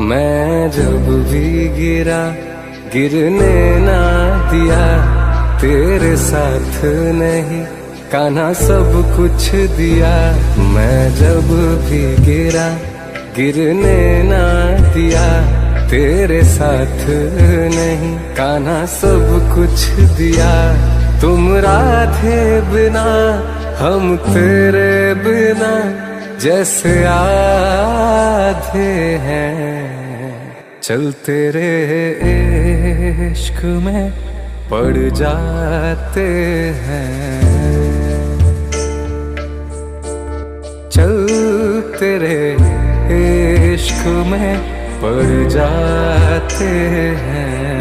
मैं जब भी गिरा गिरने ना दिया, तेरे साथ नहीं कान्हा सब कुछ दिया। मैं जब भी गिरा गिरने ना दिया, तेरे साथ नहीं कान्हा सब कुछ दिया। तुम राधे बिना हम तेरे बिना जैसे आधे हैं, चल तेरे इश्क में पड़ जाते हैं। चल तेरे इश्क में पड़ जाते हैं।